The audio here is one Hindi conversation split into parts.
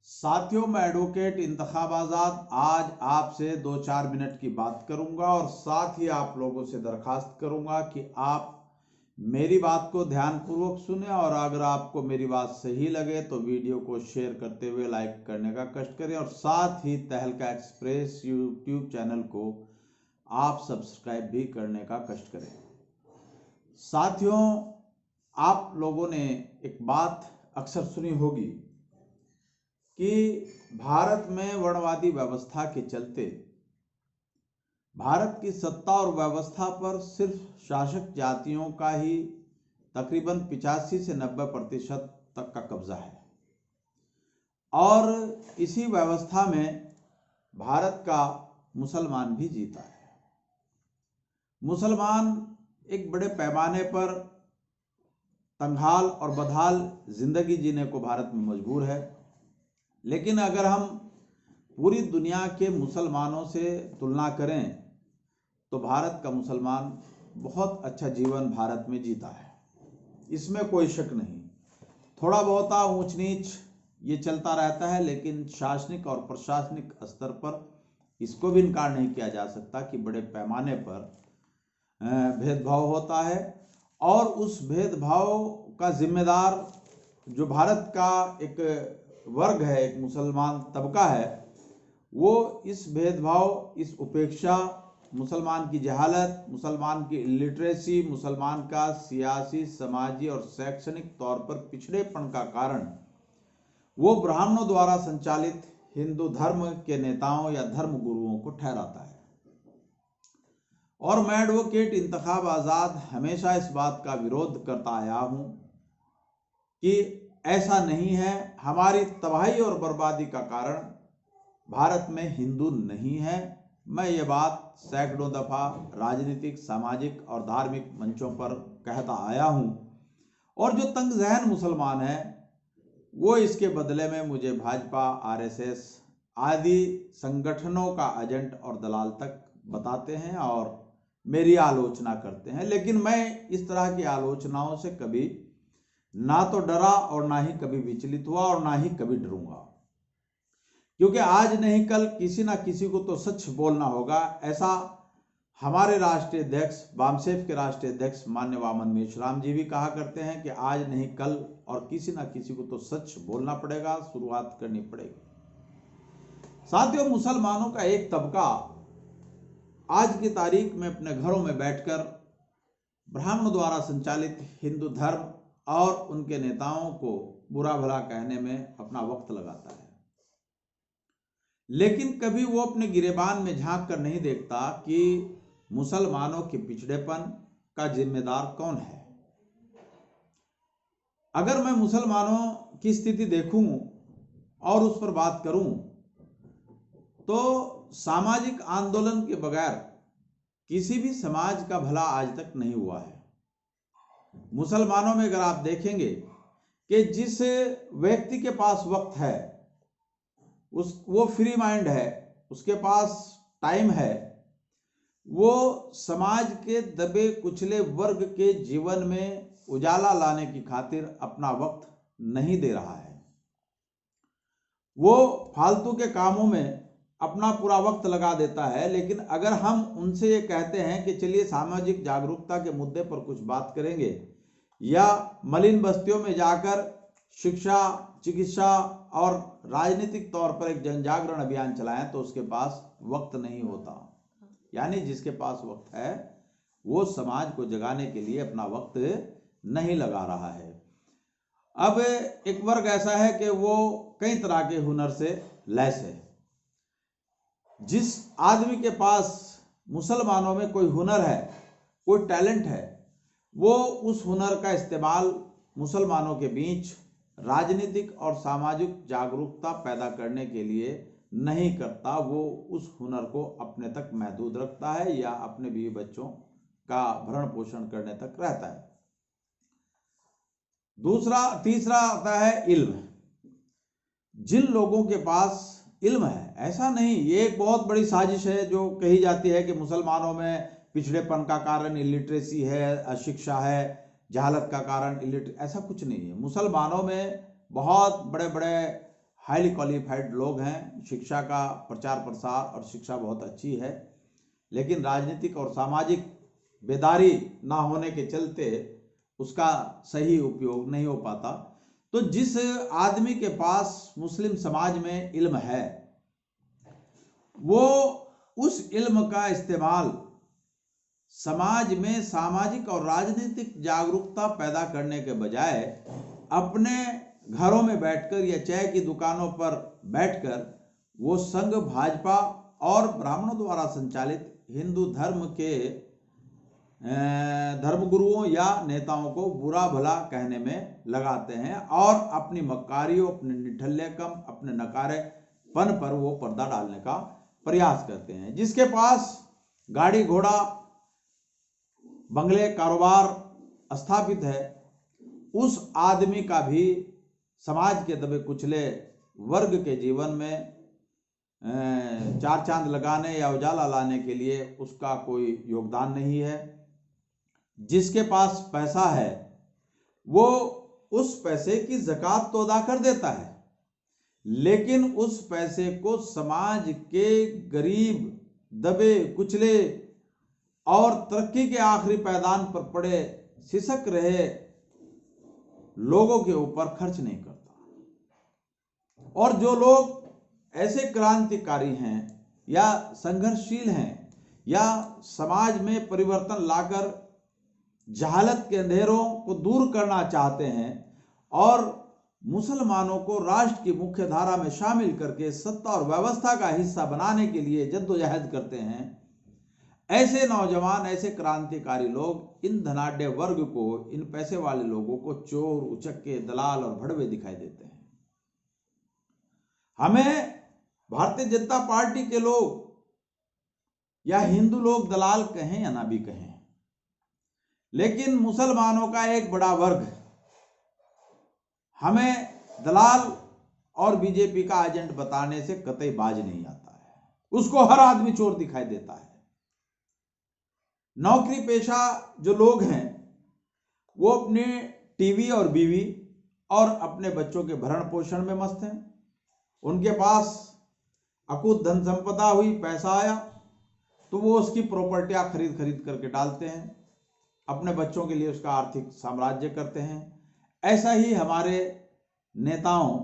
साथियों, मैं एडवोकेट इंतखाब आज़ाद आज आपसे 2-4 मिनट की बात करूंगा और साथ ही आप लोगों से दरखास्त करूंगा कि आप मेरी बात को ध्यानपूर्वक सुने और अगर आपको मेरी बात सही लगे तो वीडियो को शेयर करते हुए लाइक करने का कष्ट करें और साथ ही तहलका एक्सप्रेस यूट्यूब चैनल को आप सब्सक्राइब भी करने का कष्ट करें। साथियों, आप लोगों ने एक बात अक्सर सुनी होगी कि भारत में वर्णवादी व्यवस्था के चलते भारत की सत्ता और व्यवस्था पर सिर्फ शासक जातियों का ही तकरीबन 85 से 90% तक का कब्जा है और इसी व्यवस्था में भारत का मुसलमान भी जीता है। मुसलमान एक बड़े पैमाने पर तंगहाल और बदहाल जिंदगी जीने को भारत में मजबूर है, लेकिन अगर हम पूरी दुनिया के मुसलमानों से तुलना करें तो भारत का मुसलमान बहुत अच्छा जीवन भारत में जीता है, इसमें कोई शक नहीं। थोड़ा बहुत ऊंच नीच ये चलता रहता है, लेकिन शासनिक और प्रशासनिक स्तर पर इसको भी इनकार नहीं किया जा सकता कि बड़े पैमाने पर भेदभाव होता है और उस भेदभाव का जिम्मेदार जो भारत का एक वर्ग है, एक मुसलमान तबका है, वो इस भेदभाव, इस उपेक्षा, मुसलमान की जहालत, मुसलमान की इलिटरेसी, मुसलमान का सियासी, समाजी और शैक्षणिक तौर पर पिछड़ेपन का कारण वो ब्राह्मणों द्वारा संचालित हिंदू धर्म के नेताओं या धर्म गुरुओं को ठहराता है। और मैं एडवोकेट इंतखाब आज़ाद हमेशा इस बात का विरोध करता आया हूं कि ऐसा नहीं है। हमारी तबाही और बर्बादी का कारण भारत में हिंदू नहीं है। मैं ये बात सैकड़ों दफा राजनीतिक, सामाजिक और धार्मिक मंचों पर कहता आया हूं और जो तंग ज़हन मुसलमान है वो इसके बदले में मुझे भाजपा, आरएसएस आदि संगठनों का एजेंट और दलाल तक बताते हैं और मेरी आलोचना करते हैं, लेकिन मैं इस तरह की आलोचनाओं से कभी ना तो डरा और ना ही कभी विचलित हुआ और ना ही कभी डरूंगा, क्योंकि आज नहीं कल किसी ना किसी को तो सच बोलना होगा। ऐसा हमारे राष्ट्रीय अध्यक्ष, वामसेफ के राष्ट्रीय अध्यक्ष माननीय वामन मेश्राम जी भी कहा करते हैं कि आज नहीं कल और किसी ना किसी को तो सच बोलना पड़ेगा, शुरुआत करनी पड़ेगी। साथियों, मुसलमानों का एक तबका आज की तारीख में अपने घरों में बैठकर ब्राह्मणों द्वारा संचालित हिंदू धर्म और उनके नेताओं को बुरा भला कहने में अपना वक्त लगाता है, लेकिन कभी वो अपने गिरेबान में झांक कर नहीं देखता कि मुसलमानों के पिछड़ेपन का जिम्मेदार कौन है। अगर मैं मुसलमानों की स्थिति देखूं और उस पर बात करूं तो सामाजिक आंदोलन के बगैर किसी भी समाज का भला आज तक नहीं हुआ है। मुसलमानों में अगर आप देखेंगे कि जिस व्यक्ति के पास वक्त है, वो फ्री माइंड है, उसके पास टाइम है, वो समाज के दबे कुचले वर्ग के जीवन में उजाला लाने की खातिर अपना वक्त नहीं दे रहा है। वो फालतू के कामों में अपना पूरा वक्त लगा देता है। लेकिन अगर हम उनसे ये कहते हैं कि चलिए सामाजिक जागरूकता के मुद्दे पर कुछ बात करेंगे या मलिन बस्तियों में जाकर शिक्षा, चिकित्सा और राजनीतिक तौर पर एक जन जागरण अभियान चलाएं, तो उसके पास वक्त नहीं होता। यानी जिसके पास वक्त है वो समाज को जगाने के लिए अपना वक्त नहीं लगा रहा है। अब एक वर्ग ऐसा है कि वो कई तरह के हुनर से लैस है। जिस आदमी के पास मुसलमानों में कोई हुनर है, कोई टैलेंट है, वो उस हुनर का इस्तेमाल मुसलमानों के बीच राजनीतिक और सामाजिक जागरूकता पैदा करने के लिए नहीं करता। वो उस हुनर को अपने तक महदूद रखता है या अपने बीवी बच्चों का भरण पोषण करने तक रहता है। तीसरा आता है इल्म। जिन लोगों के पास इल्म है, ऐसा नहीं, ये एक बहुत बड़ी साजिश है जो कही जाती है कि मुसलमानों में पिछड़ेपन का कारण इलिटरेसी है, अशिक्षा है, जहालत का कारण इलिटरेसी, ऐसा कुछ नहीं है। मुसलमानों में बहुत बड़े बड़े हाईली क्वालिफाइड लोग हैं, शिक्षा का प्रचार प्रसार और शिक्षा बहुत अच्छी है, लेकिन राजनीतिक और सामाजिक बेदारी ना होने के चलते उसका सही उपयोग नहीं हो पाता। तो जिस आदमी के पास मुस्लिम समाज में इल्म है, वो उस इल्म का इस्तेमाल समाज में सामाजिक और राजनीतिक जागरूकता पैदा करने के बजाय अपने घरों में बैठकर या चाय की दुकानों पर बैठकर वो संघ, भाजपा और ब्राह्मणों द्वारा संचालित हिंदू धर्म के धर्मगुरुओं या नेताओं को बुरा भला कहने में लगाते हैं और अपनी मक्कारियों, अपने निठल्लेकम, अपने नकारेपन पर वो पर्दा डालने का प्रयास करते हैं। जिसके पास गाड़ी घोड़ा, बंगले, कारोबार स्थापित है, उस आदमी का भी समाज के दबे कुचले वर्ग के जीवन में चार चांद लगाने या उजाला लाने के लिए उसका कोई योगदान नहीं है। जिसके पास पैसा है वो उस पैसे की ज़कात तो अदा कर देता है, लेकिन उस पैसे को समाज के गरीब, दबे कुचले और तरक्की के आखिरी पैदान पर पड़े सिसक रहे लोगों के ऊपर खर्च नहीं करता। और जो लोग ऐसे क्रांतिकारी हैं या संघर्षशील हैं या समाज में परिवर्तन लाकर जहालत के अंधेरों को दूर करना चाहते हैं और मुसलमानों को राष्ट्र की मुख्य धारा में शामिल करके सत्ता और व्यवस्था का हिस्सा बनाने के लिए जद्दोजहद करते हैं, ऐसे नौजवान, ऐसे क्रांतिकारी लोग इन धनाढ्य वर्ग को, इन पैसे वाले लोगों को चोर, उचक्के, दलाल और भड़वे दिखाई देते हैं। हमें भारतीय जनता पार्टी के लोग या हिंदू लोग दलाल कहें या ना भी कहें, लेकिन मुसलमानों का एक बड़ा वर्ग हमें दलाल और बीजेपी का एजेंट बताने से कतई बाज नहीं आता है। उसको हर आदमी चोर दिखाई देता है। नौकरी पेशा जो लोग हैं वो अपने टीवी और बीवी और अपने बच्चों के भरण पोषण में मस्त हैं। उनके पास अकूत धन संपदा हुई, पैसा आया तो वो उसकी प्रॉपर्टियां खरीद खरीद करके डालते हैं, अपने बच्चों के लिए उसका आर्थिक साम्राज्य करते हैं। ऐसा ही हमारे नेताओं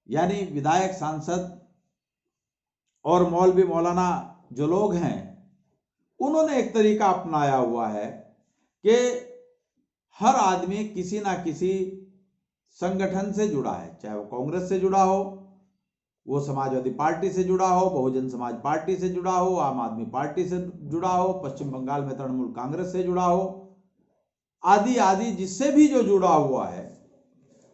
यानी विधायक, सांसद और मौलवी मौलाना जो लोग हैं, उन्होंने एक तरीका अपनाया हुआ है कि हर आदमी किसी ना किसी संगठन से जुड़ा है, चाहे वो कांग्रेस से जुड़ा हो, वो समाजवादी पार्टी से जुड़ा हो, बहुजन समाज पार्टी से जुड़ा हो, आम आदमी पार्टी से जुड़ा हो, पश्चिम बंगाल में तृणमूल कांग्रेस से जुड़ा हो, आदि आदि जिससे भी जो जुड़ा हुआ है,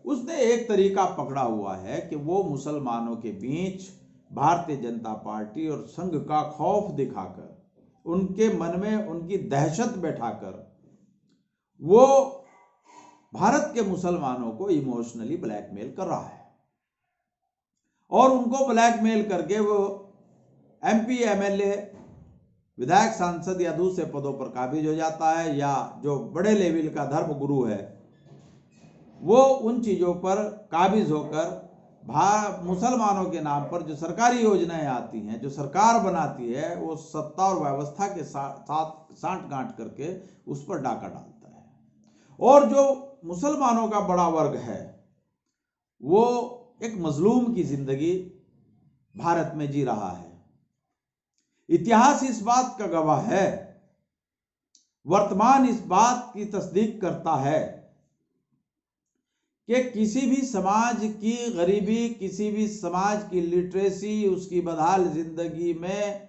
उसने एक तरीका पकड़ा हुआ है कि वो मुसलमानों के बीच भारतीय जनता पार्टी और संघ का खौफ दिखाकर, उनके मन में उनकी दहशत बैठाकर वो भारत के मुसलमानों को इमोशनली ब्लैकमेल कर रहा है। और उनको ब्लैकमेल करके वो एमपी, एमएलए, विधायक, सांसद या दूसरे पदों पर काबिज हो जाता है, या जो बड़े लेवल का धर्म गुरु है वो उन चीज़ों पर काबिज होकर मुसलमानों के नाम पर जो सरकारी योजनाएं आती हैं, जो सरकार बनाती है, वो सत्ता और व्यवस्था के साथ साँठ गांठ करके उस पर डाका डालता है। और जो मुसलमानों का बड़ा वर्ग है वो एक मजलूम की जिंदगी भारत में जी रहा है। इतिहास इस बात का गवाह है, वर्तमान इस बात की तस्दीक करता है कि किसी भी समाज की गरीबी, किसी भी समाज की लिटरेसी, उसकी बदहाल जिंदगी में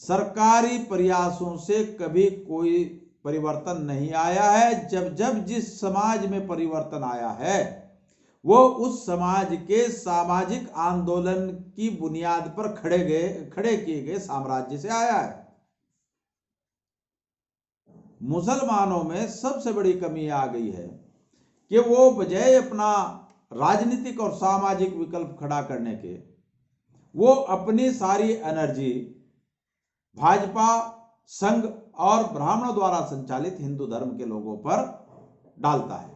सरकारी प्रयासों से कभी कोई परिवर्तन नहीं आया है। जब जब जिस समाज में परिवर्तन आया है वो उस समाज के सामाजिक आंदोलन की बुनियाद पर खड़े किए गए साम्राज्य से आया है। मुसलमानों में सबसे बड़ी कमी आ गई है कि वो बजाय अपना राजनीतिक और सामाजिक विकल्प खड़ा करने के, वो अपनी सारी एनर्जी भाजपा, संघ और ब्राह्मणों द्वारा संचालित हिंदू धर्म के लोगों पर डालता है।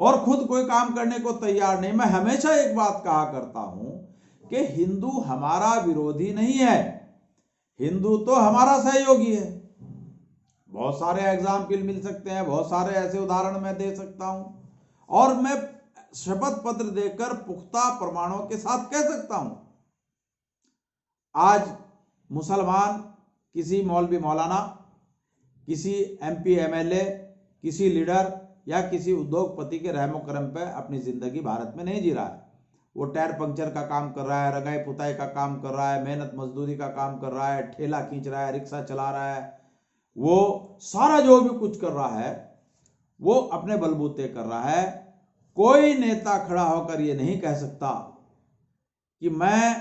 और खुद कोई काम करने को तैयार नहीं। मैं हमेशा एक बात कहा करता हूं कि हिंदू हमारा विरोधी नहीं है, हिंदू तो हमारा सहयोगी है। बहुत सारे एग्जाम्पल मिल सकते हैं, बहुत सारे ऐसे उदाहरण मैं दे सकता हूं, और मैं शपथ पत्र देकर पुख्ता प्रमाणों के साथ कह सकता हूं। आज मुसलमान किसी मौलवी मौलाना, किसी MP MLA, किसी लीडर या किसी उद्योगपति के रहमो करम पे अपनी जिंदगी भारत में नहीं जी रहा है। वो टायर पंक्चर का काम कर रहा है, रगाई पुताई का काम कर रहा है, मेहनत मजदूरी का काम कर रहा है, ठेला खींच रहा है, रिक्शा चला रहा है, वो सारा जो भी कुछ कर रहा है वो अपने बलबूते कर रहा है। कोई नेता खड़ा होकर ये नहीं कह सकता कि मैं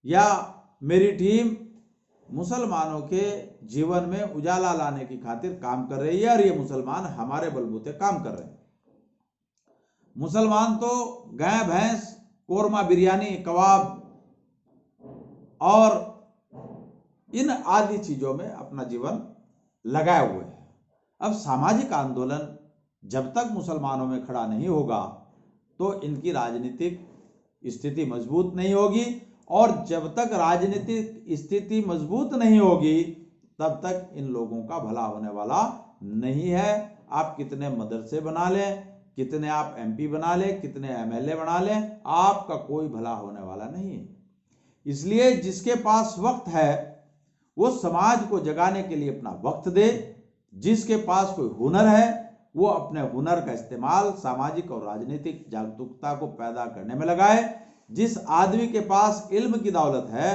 या मेरी टीम मुसलमानों के जीवन में उजाला लाने की खातिर काम कर रही है और ये मुसलमान हमारे बलबूते काम कर रहे हैं। मुसलमान तो गाय भैंस, कोरमा, बिरयानी, कबाब और इन आदि चीजों में अपना जीवन लगाए हुए हैं। अब सामाजिक आंदोलन जब तक मुसलमानों में खड़ा नहीं होगा तो इनकी राजनीतिक स्थिति मजबूत नहीं होगी, और जब तक राजनीतिक स्थिति मजबूत नहीं होगी तब तक इन लोगों का भला होने वाला नहीं है। आप कितने मदरसे बना लें, कितने आप MP बना लें, कितने MLA बना लें, आपका कोई भला होने वाला नहीं है। इसलिए जिसके पास वक्त है वो समाज को जगाने के लिए अपना वक्त दे, जिसके पास कोई हुनर है वो अपने हुनर का इस्तेमाल सामाजिक और राजनीतिक जागरूकता को पैदा करने में लगाए। जिस आदमी के पास इल्म की दौलत है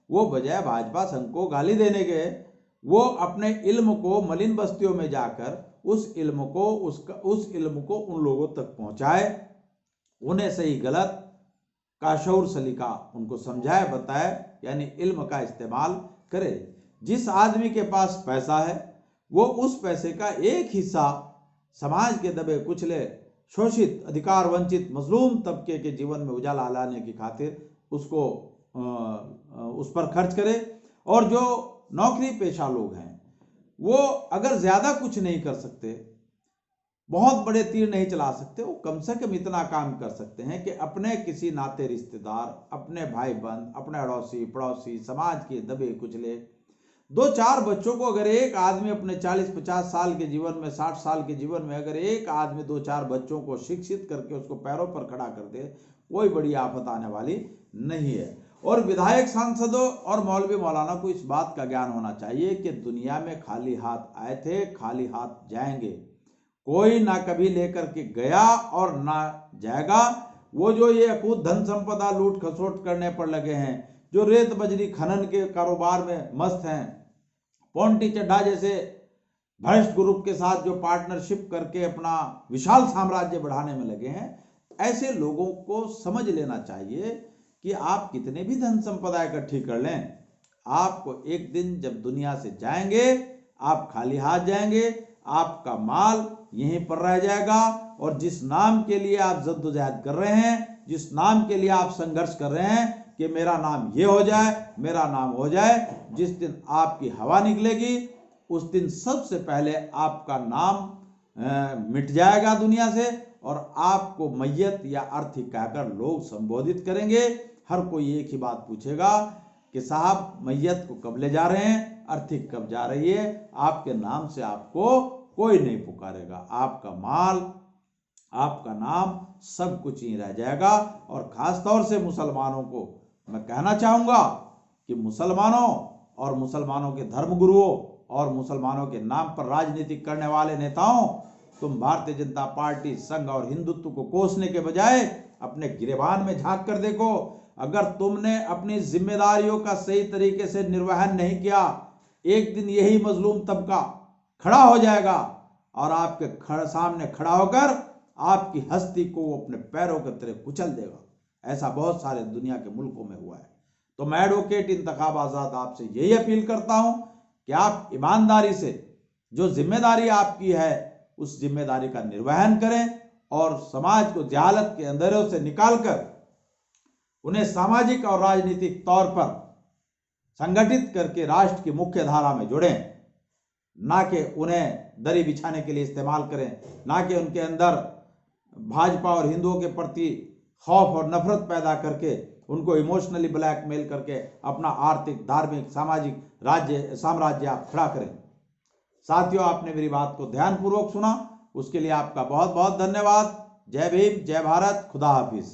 वो बजाय भाजपा संघ को गाली देने के, वो अपने इल्म को मलिन बस्तियों में जाकर उस इल्म को उन लोगों तक पहुंचाए, उन्हें सही गलत का शौर सलीका उनको समझाए, बताए, यानी इल्म का इस्तेमाल करे। जिस आदमी के पास पैसा है वो उस पैसे का एक हिस्सा समाज के दबे कुचले, शोषित, अधिकार वंचित, मजलूम तबके के जीवन में उजाला लाने की खातिर उसको उस पर खर्च करे। और जो नौकरी पेशा लोग हैं वो अगर ज्यादा कुछ नहीं कर सकते, बहुत बड़े तीर नहीं चला सकते, वो कम से कम इतना काम कर सकते हैं कि अपने किसी नाते रिश्तेदार, अपने भाई बंद, अपने अड़ोसी पड़ोसी, समाज के दबे कुचले 2-4 बच्चों को, अगर एक आदमी अपने 40-50 साल के जीवन में, 60 साल के जीवन में अगर एक आदमी 2-4 बच्चों को शिक्षित करके उसको पैरों पर खड़ा कर दे, कोई बड़ी आफत आने वाली नहीं है। और विधायक, सांसदों और मौलवी मौलाना को इस बात का ज्ञान होना चाहिए कि दुनिया में खाली हाथ आए थे, खाली हाथ जाएंगे। कोई ना कभी लेकर के गया और ना जाएगा। वो जो ये अकूत धन संपदा लूट खसोट करने पर लगे हैं, जो रेत बजरी खनन के कारोबार में मस्त हैं, पोंटी चड्ढा जैसे भ्रष्ट ग्रुप के साथ जो पार्टनरशिप करके अपना विशाल साम्राज्य बढ़ाने में लगे हैं, ऐसे लोगों को समझ लेना चाहिए कि आप कितने भी धन संपदा इकट्ठी कर लें, आपको एक दिन जब दुनिया से जाएंगे आप खाली हाथ जाएंगे, आपका माल यहीं पर रह जाएगा। और जिस नाम के लिए आप जद्दोजहद कर रहे हैं, जिस नाम के लिए आप संघर्ष कर रहे हैं कि मेरा नाम ये हो जाए, मेरा नाम हो जाए, जिस दिन आपकी हवा निकलेगी उस दिन सबसे पहले आपका नाम मिट जाएगा दुनिया से, और आपको मैयत या अर्थी कहकर लोग संबोधित करेंगे। हर कोई एक ही बात पूछेगा कि साहब मैयत को कब ले जा रहे हैं, अर्थी कब जा रही है। आपके नाम से आपको कोई नहीं पुकारेगा, आपका माल, आपका नाम, सब कुछ ही रह जाएगा। और खास तौर से मुसलमानों को मैं कहना चाहूंगा कि मुसलमानों और मुसलमानों के धर्मगुरुओं और मुसलमानों के नाम पर राजनीति करने वाले नेताओं, तुम भारतीय जनता पार्टी, संघ और हिंदुत्व को कोसने के बजाय अपने गिरेबान में झांक कर देखो। अगर तुमने अपनी जिम्मेदारियों का सही तरीके से निर्वहन नहीं किया, एक दिन यही मजलूम तबका खड़ा हो जाएगा और आपके सामने खड़ा होकर आपकी हस्ती को वो अपने पैरों के तले कुचल देगा। ऐसा बहुत सारे दुनिया के मुल्कों में हुआ है। तो मैं एडवोकेट इंतखाब आजाद आपसे यही अपील करता हूं कि आप ईमानदारी से जो जिम्मेदारी आपकी है उस जिम्मेदारी का निर्वहन करें और समाज को जहालत के अंधेरों से निकालकर उन्हें सामाजिक और राजनीतिक तौर पर संगठित करके राष्ट्र की मुख्य धारा में जोड़ें। ना कि उन्हें दरी बिछाने के लिए इस्तेमाल करें, ना कि उनके अंदर भाजपा और हिंदुओं के प्रति खौफ और नफरत पैदा करके उनको इमोशनली ब्लैकमेल करके अपना आर्थिक, धार्मिक, सामाजिक साम्राज्य आप खड़ा करें। साथियों, आपने मेरी बात को ध्यानपूर्वक सुना, उसके लिए आपका बहुत बहुत धन्यवाद। जय भीम, जय भारत, खुदा हाफिज।